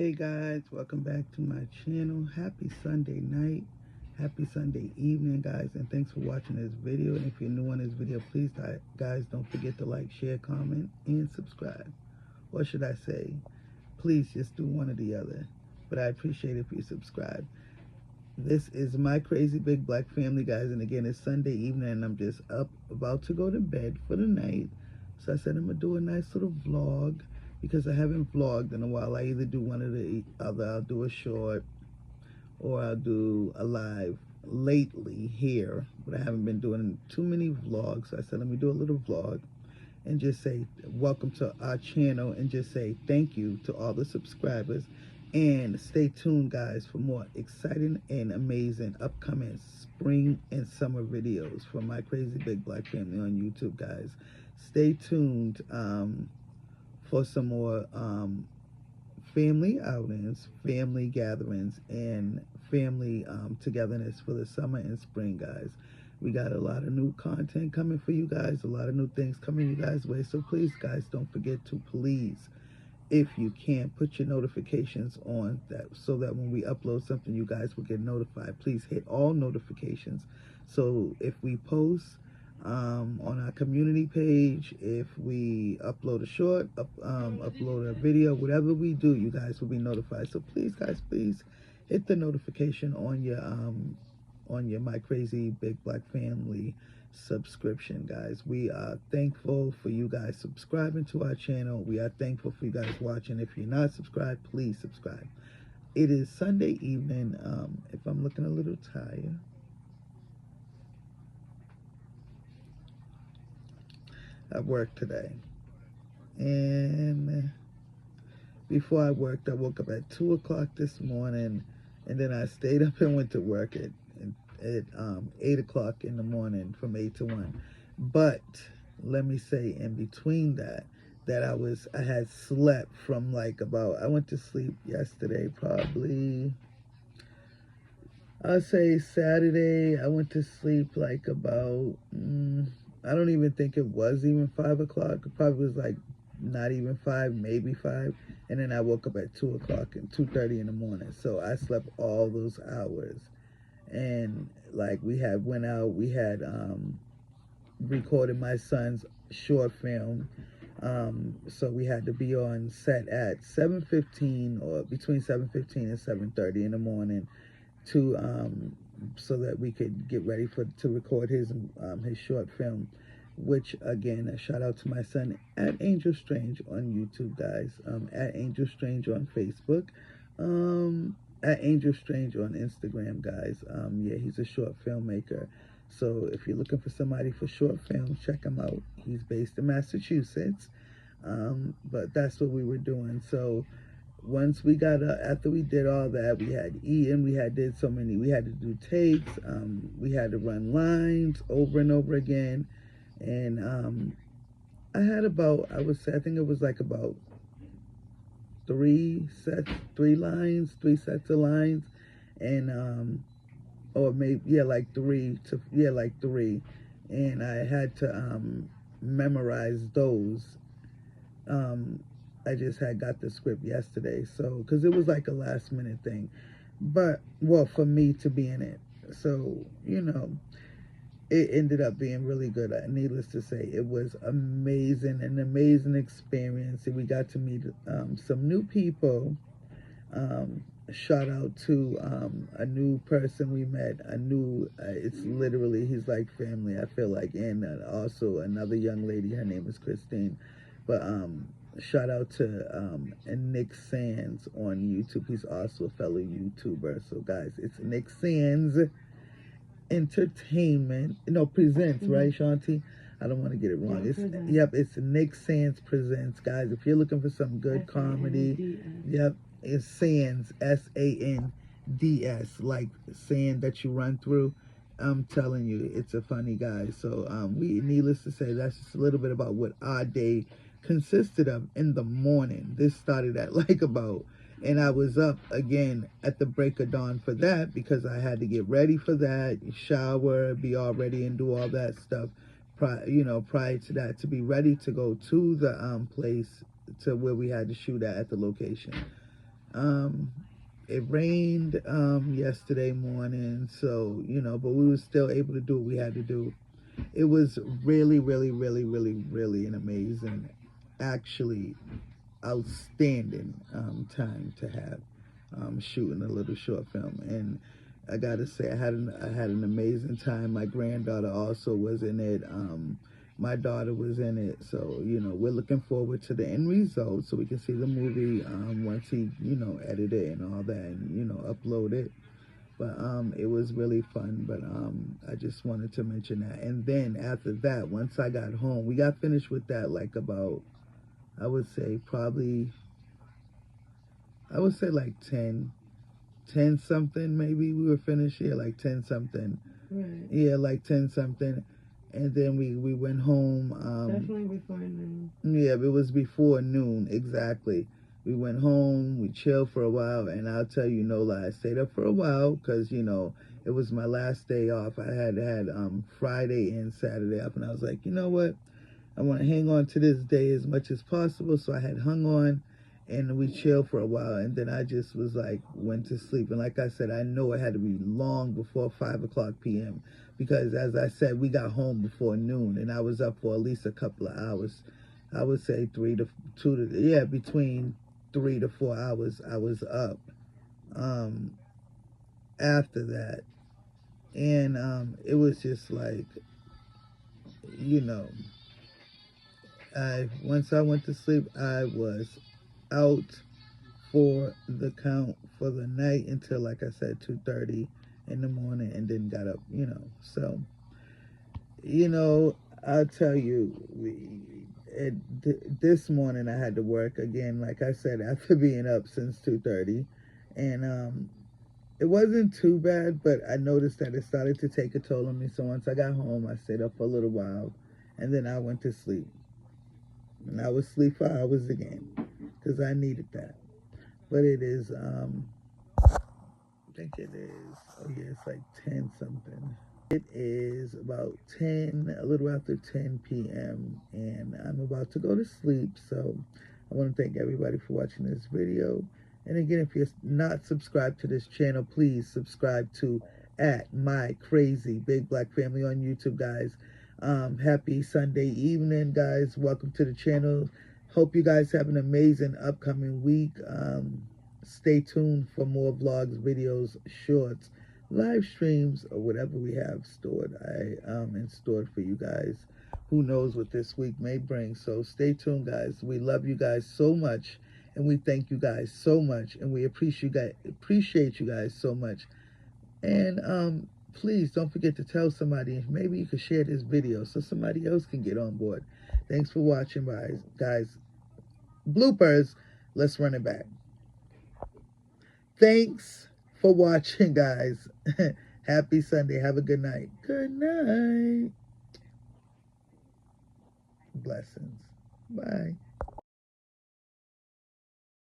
Hey guys, welcome back to my channel. Happy Sunday night, happy Sunday evening, guys, and thanks for watching this video. And if you're new on this video, please guys don't forget to like, share, comment, and subscribe. Or should I say, please just do one or the other, but I appreciate if you subscribe. This is my crazy big black family, guys, and again, it's Sunday evening and I'm just up about to go to bed for the night. So I said I'm gonna do a nice little vlog because I haven't vlogged in a while. I either do one or the other. I'll do a short or I'll do a live lately here, but I haven't been doing too many vlogs. So I said let me do a little vlog and just say welcome to our channel and just say thank you to all the subscribers. And stay tuned, guys, for more exciting and amazing upcoming spring and summer videos from my crazy big black family on YouTube, guys. Stay tuned for some more family outings, family gatherings, and family togetherness for the summer and spring, guys. We got a lot of new content coming for you guys, a lot of new things coming you guys' way. So please, guys, don't forget to if you can, put your notifications on that so that when we upload something, you guys will get notified. Please hit all notifications. So if we post on our community page, if we upload a short, upload a video, whatever we do, you guys will be notified. So please, guys, please hit the notification on your My Crazy Big Black Family subscription, guys. We are thankful for you guys subscribing to our channel. We are thankful for you guys watching. If you're not subscribed, please subscribe. It is Sunday evening. If I'm looking a little tired, I worked today, and before I worked, I woke up at 2 o'clock this morning, and then I stayed up and went to work at 8 o'clock in the morning from 8 to 1. But let me say, in between that I had slept from I went to sleep yesterday, probably, I'll say Saturday, I went to sleep about, I don't even think it was even 5 o'clock. It probably was not even 5, maybe 5. And then I woke up at 2 o'clock and 2:30 in the morning. So I slept all those hours. And we had went out, we had recorded my son's short film. So we had to be on set at 7:15 or between 7:15 and 7:30 in the morning to so that we could get ready to record his short film, which again, a shout out to my son at Angel Strange on YouTube, guys, at Angel Strange on Facebook, at Angel Strange on Instagram, guys. Yeah, he's a short filmmaker. So if you're looking for somebody for short films, check him out. He's based in Massachusetts. But that's what we were doing. So once we got after we did all that, we had eaten, we had to do takes, we had to run lines over and over again. And I had about, I think it was about three sets of lines, and or maybe three, and I had to memorize those. I just got the script yesterday, so because it was a last minute thing, but well, for me to be in it, so it ended up being really good. Needless to say, it was amazing, an amazing experience. And we got to meet some new people. Shout out to a new person we met, it's literally, he's like family, I feel like, and also another young lady, her name is Christine. But shout out to Nick Sands on YouTube. He's also a fellow YouTuber. So guys, it's Nick Sands Entertainment, presents, right, Shanti? I don't want to get it wrong. It's Nick Sands Presents, guys. If you're looking for some good comedy, it's Sands, Sands, like sand that you run through. I'm telling you, it's a funny guy. So needless to say, that's just a little bit about what our day consisted of in the morning. This started at and I was up again at the break of dawn for that because I had to get ready for that, shower, be all ready, and do all that stuff prior to that, to be ready to go to the place to where we had to shoot at the location. Um, it rained yesterday morning, so but we were still able to do what we had to do. It was really, really, really, really, really an amazing, actually outstanding time to have shooting a little short film. And I gotta say, I had an amazing time. My granddaughter also was in it. My daughter was in it, so we're looking forward to the end result, so we can see the movie once he edit it and all that, and upload it. But it was really fun. But I just wanted to mention that. And then after that, once I got home, we got finished with that like about, I would say probably, I would say like 10 something, maybe we were finished here like 10 something. Right. Yeah, like 10 something. And then we went home. Definitely before noon. Yeah, it was before noon, exactly. We went home, we chilled for a while, and I'll tell you no lie, I stayed up for a while because, it was my last day off. I had Friday and Saturday off, and I was like, you know what? I want to hang on to this day as much as possible. So I had hung on, and we chilled for a while, and then I just was like, went to sleep. And like I said, I know it had to be long before 5 o'clock p.m. because, as I said, we got home before noon, and I was up for at least a couple of hours. I would say between 3 to 4 hours I was up um, after that. And it was just like, you know, once I went to sleep, I was out for the count for the night until, like I said, 2:30 in the morning, and then got up. So I'll tell you, this morning I had to work again. Like I said, after being up since 2:30, and it wasn't too bad, but I noticed that it started to take a toll on me. So once I got home, I stayed up for a little while, and then I went to sleep. And I would sleep for hours again because I needed that. But it is, I think it is, oh yeah, it's like 10 something. It is about 10, a little after 10 p.m., and I'm about to go to sleep. So I want to thank everybody for watching this video. And again, if you're not subscribed to this channel, please subscribe to at My Crazy Big Black Family on YouTube, guys. Happy Sunday evening, guys. Welcome to the channel. Hope you guys have an amazing upcoming week. Stay tuned for more vlogs, videos, shorts, live streams, or whatever we have stored. Stored for you guys. Who knows what this week may bring? So stay tuned, guys. We love you guys so much, and we thank you guys so much, and we appreciate you guys so much. And please don't forget to tell somebody. Maybe you could share this video so somebody else can get on board. Thanks for watching, guys. Bloopers. Let's run it back. Thanks for watching, guys. Happy Sunday. Have a good night. Good night. Blessings. Bye.